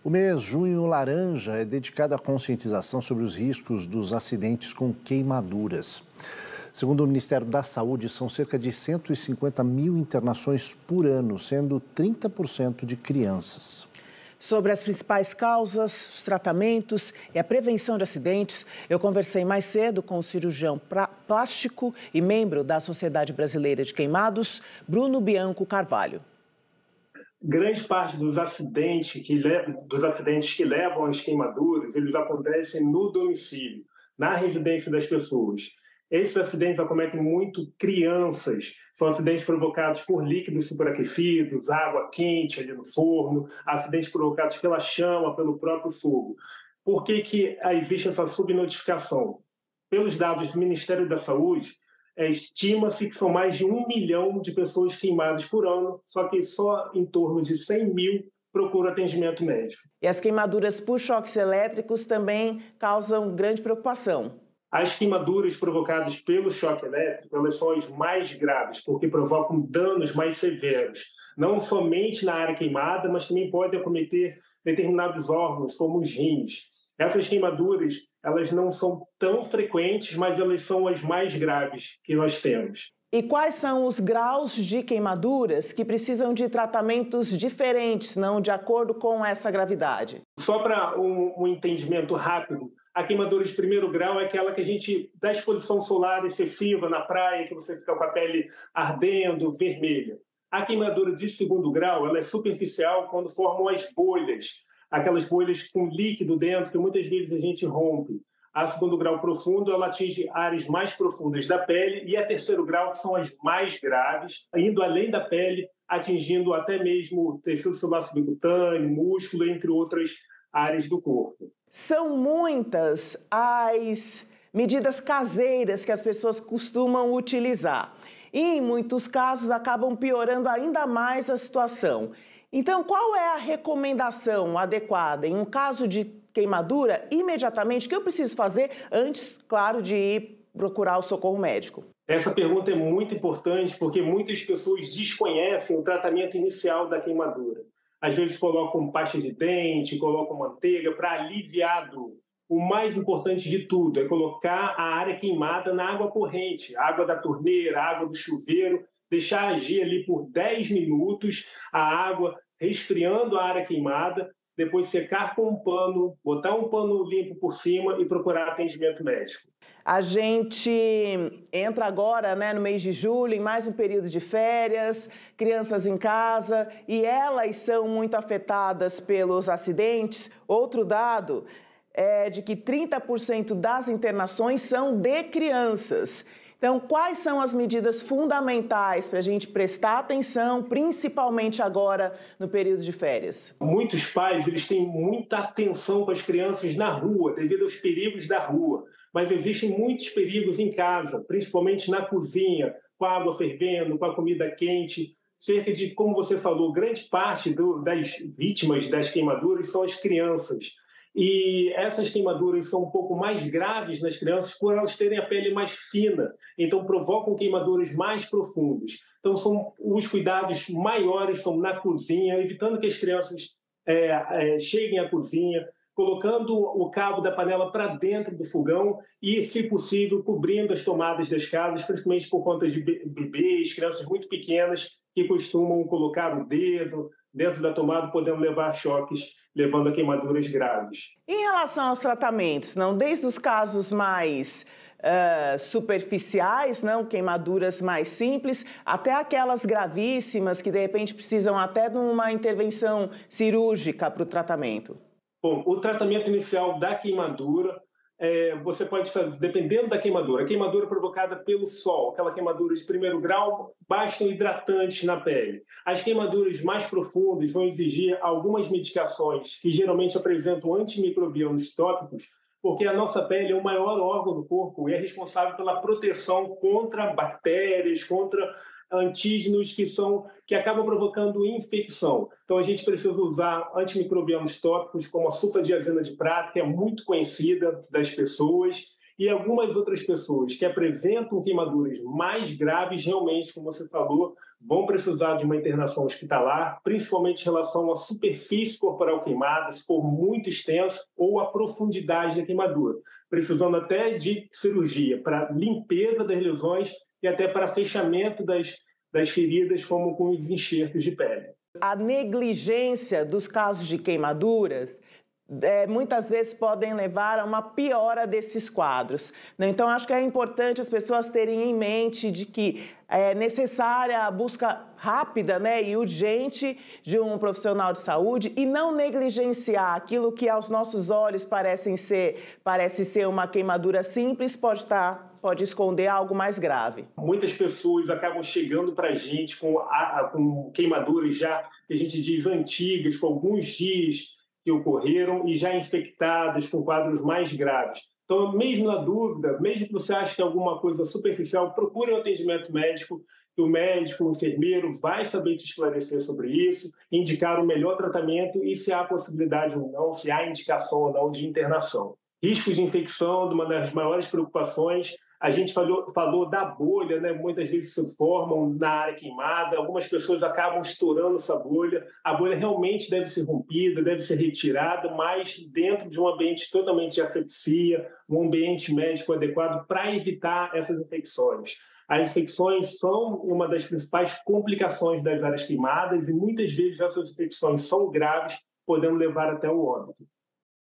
O mês Junho Laranja é dedicado à conscientização sobre os riscos dos acidentes com queimaduras. Segundo o Ministério da Saúde, são cerca de 150 mil internações por ano, sendo 30% de crianças. Sobre as principais causas, os tratamentos e a prevenção de acidentes, eu conversei mais cedo com o cirurgião plástico e membro da Sociedade Brasileira de Queimados, Bruno Bianco Carvalho. Grande parte dos acidentes que levam às queimaduras, eles acontecem no domicílio, na residência das pessoas. Esses acidentes acometem muito crianças, são acidentes provocados por líquidos superaquecidos, água quente ali no forno, acidentes provocados pela chama, pelo próprio fogo. Por que existe essa subnotificação? Pelos dados do Ministério da Saúde, estima-se que são mais de 1 milhão de pessoas queimadas por ano, só que só em torno de 100 mil procuram atendimento médico. E as queimaduras por choques elétricos também causam grande preocupação. As queimaduras provocadas pelo choque elétrico, elas são as mais graves, porque provocam danos mais severos, não somente na área queimada, mas também podem acometer determinados órgãos, como os rins. Essas queimaduras, elas não são tão frequentes, mas elas são as mais graves que nós temos. E quais são os graus de queimaduras que precisam de tratamentos diferentes, não de acordo com essa gravidade? Só para um entendimento rápido, a queimadura de primeiro grau é aquela que a gente dá exposição solar excessiva na praia, que você fica com a pele ardendo, vermelha. A queimadura de segundo grau, ela é superficial quando formam as bolhas, aquelas bolhas com líquido dentro que muitas vezes a gente rompe. A segundo grau profundo, ela atinge áreas mais profundas da pele, e a terceiro grau, que são as mais graves, indo além da pele, atingindo até mesmo o tecido celular subcutâneo, músculo, entre outras áreas do corpo. São muitas as medidas caseiras que as pessoas costumam utilizar. E, em muitos casos, acabam piorando ainda mais a situação. Então, qual é a recomendação adequada em um caso de queimadura? Imediatamente, o que eu preciso fazer antes, claro, de ir procurar o socorro médico? Essa pergunta é muito importante porque muitas pessoas desconhecem o tratamento inicial da queimadura. Às vezes colocam pasta de dente, colocam manteiga para aliviar a dor. O mais importante de tudo é colocar a área queimada na água corrente, água da torneira, água do chuveiro, deixar agir ali por 10 minutos, a água resfriando a área queimada, depois secar com um pano, botar um pano limpo por cima e procurar atendimento médico. A gente entra agora, no mês de julho, em mais um período de férias, crianças em casa, e elas são muito afetadas pelos acidentes. Outro dado é de que 30% das internações são de crianças. Então, quais são as medidas fundamentais para a gente prestar atenção, principalmente agora no período de férias? Muitos pais eles têm muita atenção com as crianças na rua, devido aos perigos da rua. Mas existem muitos perigos em casa, principalmente na cozinha, com a água fervendo, com a comida quente. Cerca de, como você falou, grande parte das vítimas das queimaduras são as crianças. E essas queimaduras são um pouco mais graves nas crianças por elas terem a pele mais fina, então provocam queimaduras mais profundas. Então os cuidados maiores são na cozinha, evitando que as crianças cheguem à cozinha, colocando o cabo da panela para dentro do fogão e, se possível, cobrindo as tomadas das casas, principalmente por conta de bebês, crianças muito pequenas que costumam colocar o dedo dentro da tomada, podendo levar choques, levando a queimaduras graves. Em relação aos tratamentos, desde os casos mais superficiais, queimaduras mais simples, até aquelas gravíssimas que de repente precisam até de uma intervenção cirúrgica para o tratamento? Bom, o tratamento inicial da queimadura, você pode fazer, dependendo da queimadura. A queimadura provocada pelo sol, aquela queimadura de primeiro grau, basta um hidratante na pele. As queimaduras mais profundas vão exigir algumas medicações que geralmente apresentam antimicrobianos tópicos, porque a nossa pele é o maior órgão do corpo e é responsável pela proteção contra bactérias, contra antígenos que acabam provocando infecção. Então, a gente precisa usar antimicrobianos tópicos, como a sulfadiazina de prata, que é muito conhecida das pessoas, e algumas outras pessoas que apresentam queimaduras mais graves, realmente, como você falou, vão precisar de uma internação hospitalar, principalmente em relação à superfície corporal queimada, se for muito extenso, ou a profundidade da queimadura, precisando até de cirurgia para limpeza das lesões e até para fechamento das feridas, como com os enxertos de pele. A negligência dos casos de queimaduras muitas vezes podem levar a uma piora desses quadros, né? Então, acho que é importante as pessoas terem em mente de que é necessária a busca rápida, né, e urgente de um profissional de saúde e não negligenciar aquilo que aos nossos olhos parece ser uma queimadura simples, pode esconder algo mais grave. Muitas pessoas acabam chegando para a gente com queimaduras já, que a gente diz, antigas, com alguns dias que ocorreram e já infectadas com quadros mais graves. Então, mesmo na dúvida, mesmo que você ache que é alguma coisa superficial, procure um atendimento médico, que o médico, o enfermeiro vai saber te esclarecer sobre isso, indicar o melhor tratamento e se há possibilidade ou não, se há indicação ou não de internação. Riscos de infecção, uma das maiores preocupações. A gente falou da bolha, né? Muitas vezes se formam na área queimada, algumas pessoas acabam estourando essa bolha. A bolha realmente deve ser rompida, deve ser retirada, mas dentro de um ambiente totalmente de asepsia, um ambiente médico adequado para evitar essas infecções. As infecções são uma das principais complicações das áreas queimadas e muitas vezes essas infecções são graves, podendo levar até o óbito.